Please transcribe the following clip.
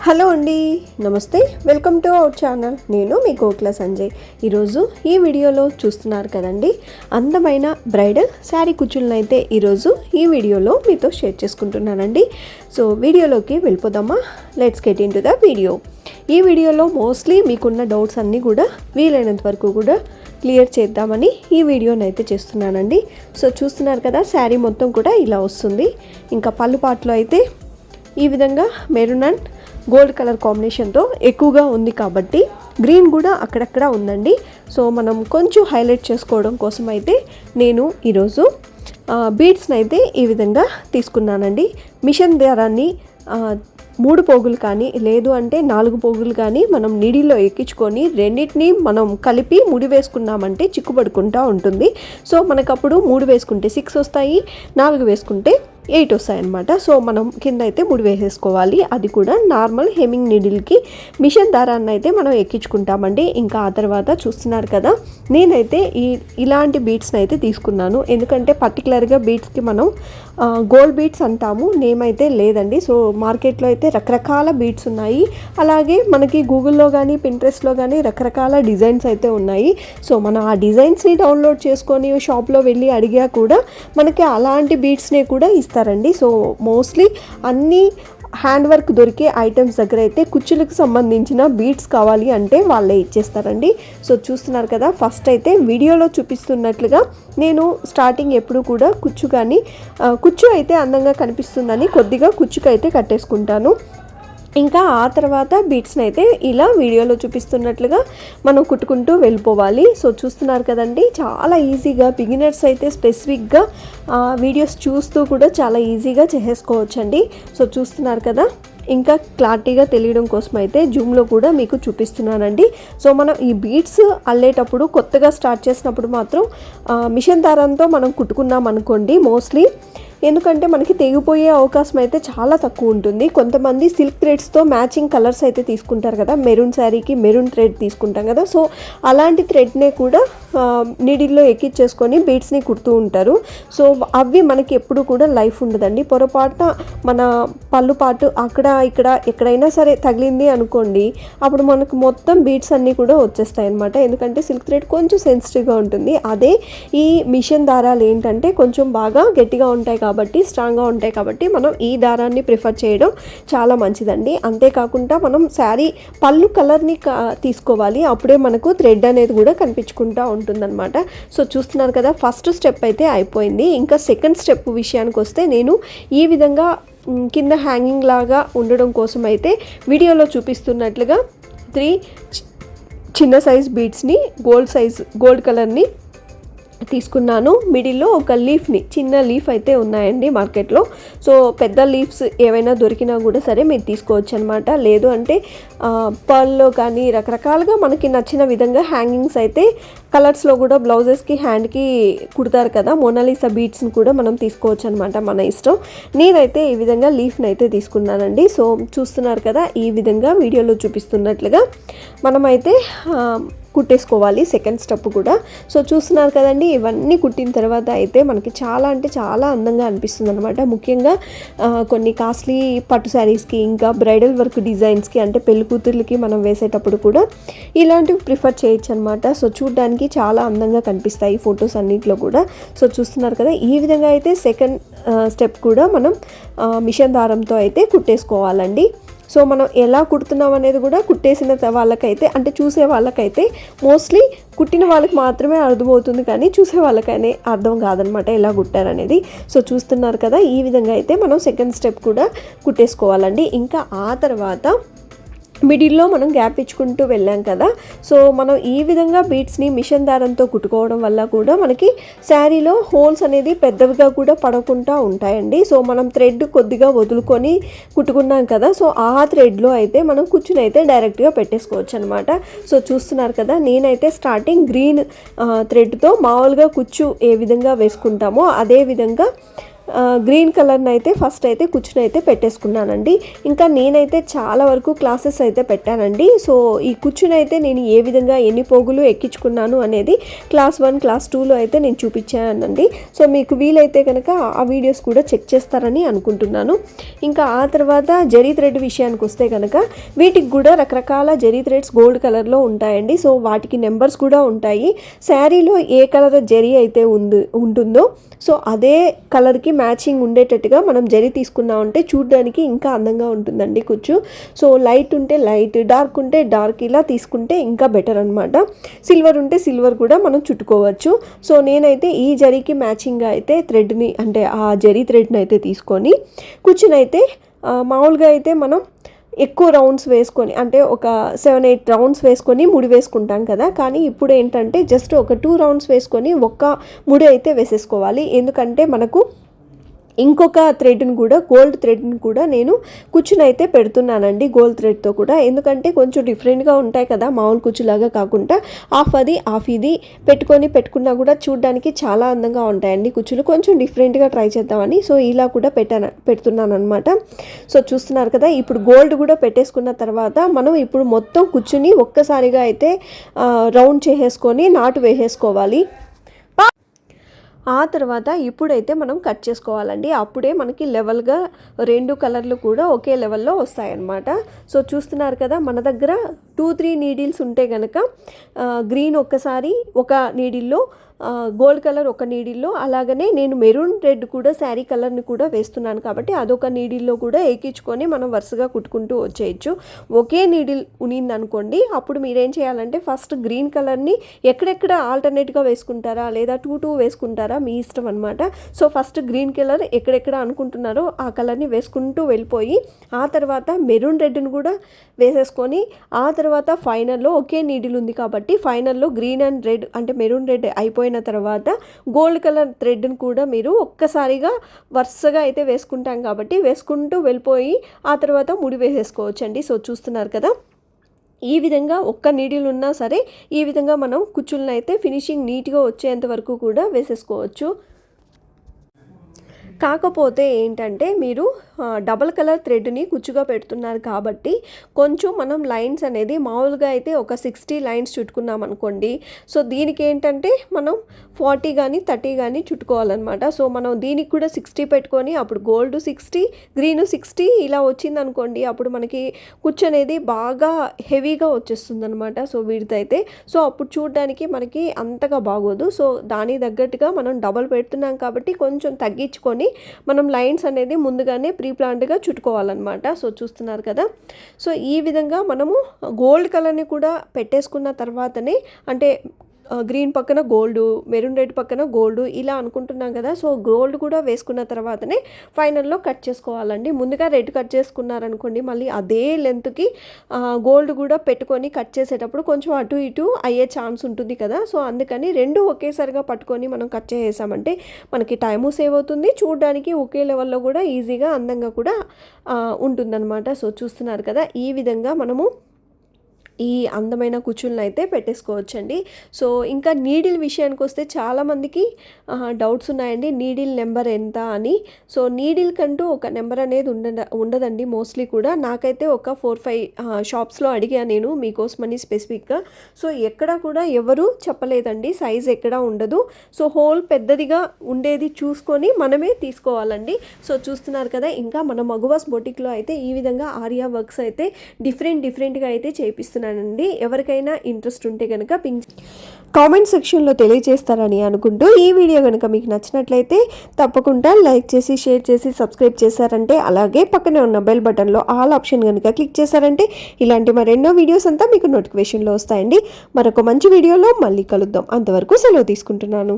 Hello అండి, నమస్తే. Welcome to our channel. నేను మీ కోకిల సంజయ్. ఈరోజు ఈ వీడియోలో చూస్తున్నారు కదండి, అందమైన బ్రైడల్ శారీ కుచ్చులను అయితే ఈరోజు ఈ వీడియోలో మీతో షేర్ చేసుకుంటున్నానండి. సో వీడియోలోకి వెళ్ళిపోదామా? Let's get in to the video. ఈ వీడియోలో మోస్ట్లీ మీకున్న డౌట్స్ అన్నీ కూడా వీలైనంత వరకు కూడా క్లియర్ చేద్దామని ఈ వీడియోని అయితే చేస్తున్నానండి. సో చూస్తున్నారు కదా, శారీ మొత్తం కూడా ఇలా వస్తుంది. ఇంకా పళ్ళు పాటలో అయితే ఈ విధంగా మెరూన్ అండ్ గోల్డ్ కలర్ కాంబినేషన్తో ఎక్కువగా ఉంది కాబట్టి గ్రీన్ కూడా అక్కడక్కడ ఉందండి. సో మనం కొంచెం హైలైట్ చేసుకోవడం కోసం అయితే నేను ఈరోజు బీడ్స్ని అయితే ఈ విధంగా తీసుకున్నానండి. మిషన్ దారాన్ని 3 పోగులు కానీ లేదు అంటే 4 పోగులు కానీ మనం నీడిలో ఎక్కించుకొని రెండింటిని మనం కలిపి ముడి వేసుకున్నామంటే చిక్కుపడుకుంటూ ఉంటుంది. సో మనకప్పుడు 3 వేసుకుంటే 6 వస్తాయి, 4 వేసుకుంటే 8 వస్తాయి అన్నమాట. సో మనం కింద అయితే ముడి వేసేసుకోవాలి. అది కూడా నార్మల్ హెమ్మింగ్ నీడిల్కి మిషన్ దారాన్ని అయితే మనం ఎక్కించుకుంటామండి. ఇంకా ఆ తర్వాత చూస్తున్నారు కదా, నేనైతే ఇలాంటి బీడ్స్ని అయితే తీసుకున్నాను. ఎందుకంటే పర్టికులర్గా బీడ్స్కి మనం గోల్డ్ బీడ్స్ అంటాము, నేమ్ అయితే లేదండి. సో మార్కెట్లో అయితే రకరకాల బీడ్స్ ఉన్నాయి. అలాగే మనకి గూగుల్లో కానీ పింట్రెస్ట్లో కానీ రకరకాల డిజైన్స్ అయితే ఉన్నాయి. సో మనం ఆ డిజైన్స్ని డౌన్లోడ్ చేసుకొని షాప్లో వెళ్ళి అడిగా కూడా మనకి అలాంటి బీడ్స్ని కూడా ఇస్తారండి. సో మోస్ట్లీ అన్ని హ్యాండ్ వర్క్ దొరికే ఐటమ్స్ దగ్గర అయితే కుచ్చులకు సంబంధించిన బీడ్స్ కావాలి అంటే వాళ్ళే ఇచ్చేస్తారండి. సో చూస్తున్నారు కదా, ఫస్ట్ అయితే వీడియోలో చూపిస్తున్నట్లుగా నేను స్టార్టింగ్ ఎప్పుడు కూడా కుచ్చు అయితే అందంగా కనిపిస్తుందని కొద్దిగా కుచ్చుకైతే కట్టేసుకుంటాను. ఇంకా ఆ తర్వాత బీడ్స్ని అయితే ఇలా వీడియోలో చూపిస్తున్నట్లుగా మనం కుట్టుకుంటూ వెళ్ళిపోవాలి. సో చూస్తున్నారు కదండి, చాలా ఈజీగా బిగినర్స్ అయితే స్పెసిఫిక్గా వీడియోస్ చూస్తూ కూడా చాలా ఈజీగా చేసేసుకోవచ్చండి. సో చూస్తున్నారు కదా, ఇంకా క్లారిటీగా తెలియడం కోసం అయితే జూమ్లో కూడా మీకు చూపిస్తున్నానండి. సో మనం ఈ బీడ్స్ అల్లేటప్పుడు కొత్తగా స్టార్ట్ చేసినప్పుడు మాత్రం మిషన్ దారంతో మనం కుట్టుకున్నాం అనుకోండి మోస్ట్లీ, ఎందుకంటే మనకి తెగిపోయే అవకాశం అయితే చాలా తక్కువ ఉంటుంది. కొంతమంది సిల్క్ థ్రెడ్స్తో మ్యాచింగ్ కలర్స్ అయితే తీసుకుంటారు కదా, మెరూన్ శారీకి మెరూన్ థ్రెడ్ తీసుకుంటాం కదా. సో అలాంటి థ్రెడ్నే కూడా నీడిల్లో ఎక్కించేసుకొని బీడ్స్ని కుడుతూ ఉంటారు. సో అవి మనకి ఎప్పుడు కూడా లైఫ్ ఉండదండి. పొరపాటున మన పళ్ళు పాటు అక్కడ ఇక్కడ ఎక్కడైనా సరే తగిలింది అనుకోండి, అప్పుడు మనకు మొత్తం బీడ్స్ అన్నీ కూడా వచ్చేస్తాయి అన్నమాట. ఎందుకంటే సిల్క్ థ్రెడ్ కొంచెం సెన్సిటివ్గా ఉంటుంది. అదే ఈ మిషన్ దారాలు ఏంటంటే కొంచెం బాగా గట్టిగా ఉంటాయి కాబట్టి, స్ట్రాంగ్గా ఉంటాయి కాబట్టి మనం ఈ దారాన్ని ప్రిఫర్ చేయడం చాలా మంచిదండి. అంతేకాకుండా మనం శారీ పళ్ళు కలర్ని తీసుకోవాలి, అప్పుడే మనకు థ్రెడ్ అనేది కూడా కనిపించుకుంటూ ఉంటుందన్నమాట. సో చూస్తున్నారు కదా, ఫస్ట్ స్టెప్ అయితే అయిపోయింది. ఇంకా సెకండ్ స్టెప్ విషయానికి వస్తే నేను ఈ విధంగా కింద హ్యాంగింగ్ లాగా ఉండడం కోసం అయితే వీడియోలో చూపిస్తున్నట్లుగా 3 చిన్న సైజ్ బీడ్స్ని గోల్డ్ కలర్ని తీసుకున్నాను. మిడిల్లో ఒక చిన్న లీఫ్ అయితే ఉన్నాయండి మార్కెట్లో. సో పెద్ద లీఫ్స్ ఏవైనా దొరికినా కూడా సరే మీరు తీసుకోవచ్చు అనమాట. లేదు అంటే పర్ల్లో కానీ రకరకాలుగా మనకి నచ్చిన విధంగా హ్యాంగింగ్స్ అయితే కలర్స్లో కూడా బ్లౌజెస్కి హ్యాండ్కి కుడతారు కదా, మోనాలిసా బీడ్స్ని కూడా మనం తీసుకోవచ్చు అనమాట, మన ఇష్టం. నేనైతే ఈ విధంగా లీఫ్ని అయితే తీసుకున్నానండి. సో చూస్తున్నారు కదా, ఈ విధంగా వీడియోలో చూపిస్తున్నట్లుగా మనమైతే కుట్టేసుకోవాలి సెకండ్ స్టెప్ కూడా. సో చూస్తున్నారు కదండి, ఇవన్నీ కుట్టిన తర్వాత అయితే మనకి చాలా అంటే చాలా అందంగా అనిపిస్తుంది అనమాట. ముఖ్యంగా కొన్ని కాస్ట్లీ పట్టు శారీస్కి ఇంకా బ్రైడల్ వర్క్ డిజైన్స్కి అంటే పెళ్లి కూతుర్లకి మనం వేసేటప్పుడు కూడా ఇలాంటివి ప్రిఫర్ చేయొచ్చు అనమాట. సో చూడడానికి చాలా అందంగా కనిపిస్తాయి ఫొటోస్ అన్నింటిలో కూడా. సో చూస్తున్నారు కదా, ఈ విధంగా అయితే సెకండ్ స్టెప్ కూడా మనం మిషన్ దారంతో అయితే కుట్టేసుకోవాలండి. సో మనం ఎలా కుడుతున్నాం అనేది కూడా కుట్టేసిన వాళ్ళకైతే అంటే చూసే వాళ్ళకైతే మోస్ట్లీ కుట్టిన వాళ్ళకి మాత్రమే అర్థమవుతుంది, కానీ చూసే వాళ్ళకైనా అర్థం కాదనమాట ఎలా కుట్టారనేది. సో చూస్తున్నారు కదా, ఈ విధంగా అయితే మనం సెకండ్ స్టెప్ కూడా కుట్టేసుకోవాలండి. ఇంకా ఆ తర్వాత మిడిల్లో మనం గ్యాప్ ఇచ్చుకుంటూ వెళ్ళాం కదా. సో మనం ఈ విధంగా బీడ్స్ని మిషన్ దారంతో కుట్టుకోవడం వల్ల కూడా మనకి శారీలో హోల్స్ అనేది పెద్దవిగా కూడా పడకుండా ఉంటాయండి. సో మనం థ్రెడ్ కొద్దిగా వదులుకొని కుట్టుకున్నాం కదా, సో ఆ థ్రెడ్లో అయితే మనం కుచ్చుని అయితే డైరెక్ట్గా పెట్టేసుకోవచ్చు అనమాట. సో చూస్తున్నారు కదా, నేనైతే స్టార్టింగ్ గ్రీన్ థ్రెడ్తో మామూలుగా కుచ్చు ఏ విధంగా వేసుకుంటామో అదే విధంగా గ్రీన్ కలర్ని అయితే ఫస్ట్ అయితే కుచ్చుని అయితే పెట్టేసుకున్నానండి. ఇంకా నేనైతే చాలా వరకు క్లాసెస్ అయితే పెట్టానండి. సో ఈ కుచ్చుని అయితే నేను ఏ విధంగా ఎన్ని పోగులు ఎక్కించుకున్నాను అనేది క్లాస్ 1 క్లాస్ 2లో అయితే నేను చూపించానండి. సో మీకు వీలైతే కనుక ఆ వీడియోస్ కూడా చెక్ చేస్తారని అనుకుంటున్నాను. ఇంకా ఆ తర్వాత జరీ థ్రెడ్ విషయానికి వస్తే కనుక వీటికి కూడా రకరకాల జరీ థ్రెడ్స్ గోల్డ్ కలర్లో ఉంటాయండి. సో వాటికి నెంబర్స్ కూడా ఉంటాయి. శారీలో ఏ కలర్ జరీ అయితే ఉంటుందో సో అదే కలర్కి మ్యాచింగ్ ఉండేటట్టుగా మనం జరీ తీసుకున్నామంటే చూడడానికి ఇంకా అందంగా ఉంటుందండి కుచ్చు. సో లైట్ ఉంటే లైట్, డార్క్ ఉంటే డార్క్, ఇలా తీసుకుంటే ఇంకా బెటర్ అనమాట. సిల్వర్ ఉంటే సిల్వర్ కూడా మనం చుట్టుకోవచ్చు. సో నేనైతే ఈ జరీకి మ్యాచింగ్గా అయితే థ్రెడ్ని అంటే ఆ జరీ థ్రెడ్ని అయితే తీసుకొని కుచ్చునైతే మామూలుగా అయితే మనం ఎక్కువ రౌండ్స్ వేసుకొని అంటే ఒక 7-8 రౌండ్స్ వేసుకొని ముడి వేసుకుంటాం కదా. కానీ ఇప్పుడు ఏంటంటే జస్ట్ ఒక 2 రౌండ్స్ వేసుకొని ఒక్క ముడి అయితే వేసేసుకోవాలి. ఎందుకంటే మనకు ఇంకొక థ్రెడ్ని కూడా గోల్డ్ థ్రెడ్ని కూడా నేను కుచ్చునైతే పెడుతున్నానండి, గోల్డ్ థ్రెడ్తో కూడా. ఎందుకంటే కొంచెం డిఫరెంట్గా ఉంటాయి కదా, మామూలు కుచ్చులాగా కాకుండా హాఫ్ ఇది పెట్టుకున్నా కూడా చూడడానికి చాలా అందంగా ఉంటాయండి కుచ్చులు. కొంచెం డిఫరెంట్గా ట్రై చేద్దామని సో ఇలా కూడా పెడుతున్నాను అనమాట. సో చూస్తున్నారు కదా, ఇప్పుడు గోల్డ్ కూడా పెట్టేసుకున్న తర్వాత మనం ఇప్పుడు మొత్తం కుచ్చుని ఒక్కసారిగా అయితే రౌండ్ చేసేసుకొని నాటు వేసేసుకోవాలి. ఆ తర్వాత ఇప్పుడైతే మనం కట్ చేసుకోవాలండి. అప్పుడే మనకి లెవెల్గా 2 కలర్లు కూడా ఒకే లెవెల్లో వస్తాయన్నమాట. సో చూస్తున్నారు కదా, మన దగ్గర 2-3 నీడిల్స్ ఉంటే కనుక గ్రీన్ ఒక్కసారి ఒక నీడిల్లో, గోల్డ్ కలర్ ఒక నీడిల్లో, అలాగనే నేను మెరూన్ రెడ్ కూడా శారీ కలర్ని కూడా వేస్తున్నాను కాబట్టి అదొక నీడిల్లో కూడా ఎక్కించుకొని మనం వరుసగా కుట్టుకుంటూ వచ్చేయచ్చు. ఒకే నీడిల్ ఉనిందనుకోండి, అప్పుడు మీరేం చేయాలంటే ఫస్ట్ గ్రీన్ కలర్ని ఎక్కడెక్కడ ఆల్టర్నేట్గా వేసుకుంటారా లేదా 2-2 వేసుకుంటారా మీ ఇష్టం అనమాట. సో ఫస్ట్ గ్రీన్ కలర్ ఎక్కడెక్కడ అనుకుంటున్నారో ఆ కలర్ని వేసుకుంటూ వెళ్ళిపోయి ఆ తర్వాత మెరూన్ రెడ్ని కూడా వేసేసుకొని ఆ తర్వాత ఫైనల్లో ఒకే నీడిల్ ఉంది కాబట్టి ఫైనల్లో గ్రీన్ అండ్ రెడ్ అంటే మెరూన్ రెడ్ అయిపోయిన తర్వాత గోల్డ్ కలర్ థ్రెడ్ని కూడా మీరు ఒక్కసారిగా వరుసగా అయితే వేసుకుంటాం కాబట్టి వేసుకుంటూ వెళ్ళిపోయి ఆ తర్వాత ముడి వేసేసుకోవచ్చండి. సో చూస్తున్నారు కదా, ఈ విధంగా ఒక్క నీడిల్ ఉన్నా సరే ఈ విధంగా మనం కుచ్చులను అయితే ఫినిషింగ్ నీట్గా వచ్చేంత వరకు కూడా వేసేసుకోవచ్చు. కాకపోతే ఏంటంటే మీరు డబల్ కలర్ థ్రెడ్ని కుచ్చుగా పెడుతున్నారు కాబట్టి కొంచెం మనం లైన్స్ అనేది మామూలుగా అయితే ఒక 60 లైన్స్ చుట్టుకున్నాం అనుకోండి. సో దీనికి ఏంటంటే మనం 40 కానీ 30 కానీ చుట్టుకోవాలన్నమాట. సో మనం దీనికి కూడా 60 పెట్టుకొని అప్పుడు గోల్డ్ 60 గ్రీన్ 60 ఇలా వచ్చింది అనుకోండి, అప్పుడు మనకి కుచ్చు అనేది బాగా హెవీగా వచ్చేస్తుంది అనమాట. సో వీటిదైతే సో అప్పుడు చూడడానికి మనకి అంతగా బాగోదు. సో దాని తగ్గట్టుగా మనం డబల్ పెడుతున్నాం కాబట్టి కొంచెం తగ్గించుకొని మనం లైన్స్ అనేది ముందుగానే ప్రీ ప్లాన్డ్గా చుట్టుకోవాలన్నమాట. సో చూస్తున్నారు కదా, సో ఈ విధంగా మనము గోల్డ్ కలర్ని కూడా పెట్టేసుకున్న తర్వాతనే అంటే గ్రీన్ పక్కన గోల్డ్, మెరూన్ రెడ్ పక్కన గోల్డ్ ఇలా అనుకుంటున్నాం కదా. సో గోల్డ్ కూడా వేసుకున్న తర్వాతనే ఫైనల్లో కట్ చేసుకోవాలండి. ముందుగా రెడ్ కట్ చేసుకున్నారనుకోండి మళ్ళీ అదే లెంత్కి గోల్డ్ కూడా పెట్టుకొని కట్ చేసేటప్పుడు కొంచెం అటు ఇటు అయ్యే ఛాన్స్ ఉంటుంది కదా. సో అందుకని రెండు ఒకేసారిగా పట్టుకొని మనం కట్ చేసామంటే మనకి టైము సేవ్ అవుతుంది, చూడడానికి ఒకే లెవెల్లో కూడా ఈజీగా అందంగా కూడా ఉంటుందన్నమాట. సో చూస్తున్నారు కదా, ఈ విధంగా మనము ఈ అందమైన కుచ్చులను అయితే పెట్టేసుకోవచ్చండి. సో ఇంకా నీడిల్ విషయానికి వస్తే చాలామందికి డౌట్స్ ఉన్నాయండి, నీడిల్ నెంబర్ ఎంత అని. సో నీడిల్ కంటూ ఒక నెంబర్ అనేది ఉండదండి మోస్ట్లీ కూడా. నాకైతే ఒక 4-5 షాప్స్లో అడిగా నేను మీకోసమని స్పెసిఫిక్గా. సో ఎక్కడ కూడా ఎవరు చెప్పలేదండి, సైజ్ ఎక్కడ ఉండదు. సో హోల్ పెద్దదిగా ఉండేది చూసుకొని మనమే తీసుకోవాలండి. సో చూస్తున్నారు కదా, ఇంకా మన మగువాస్ బొటిక్లో అయితే ఈ విధంగా ఆరియా వర్క్స్ అయితే డిఫరెంట్గా అయితే చేపిస్తున్నానండి. ఎవరికైనా ఇంట్రెస్ట్ ఉంటే కనుక కామెంట్ సెక్షన్లో తెలియజేస్తారని అనుకుంటూ ఈ వీడియో కనుక మీకు నచ్చినట్లయితే తప్పకుండా లైక్ చేసి షేర్ చేసి సబ్స్క్రైబ్ చేశారంటే, అలాగే పక్కనే ఉన్న బెల్ బటన్లో ఆల్ ఆప్షన్ కనుక క్లిక్ చేశారంటే ఇలాంటి మరెన్నో వీడియోస్ అంతా మీకు నోటిఫికేషన్లో వస్తాయండి. మరొక మంచి వీడియోలో మళ్ళీ కలుద్దాం. అంతవరకు సెలవు తీసుకుంటున్నాను.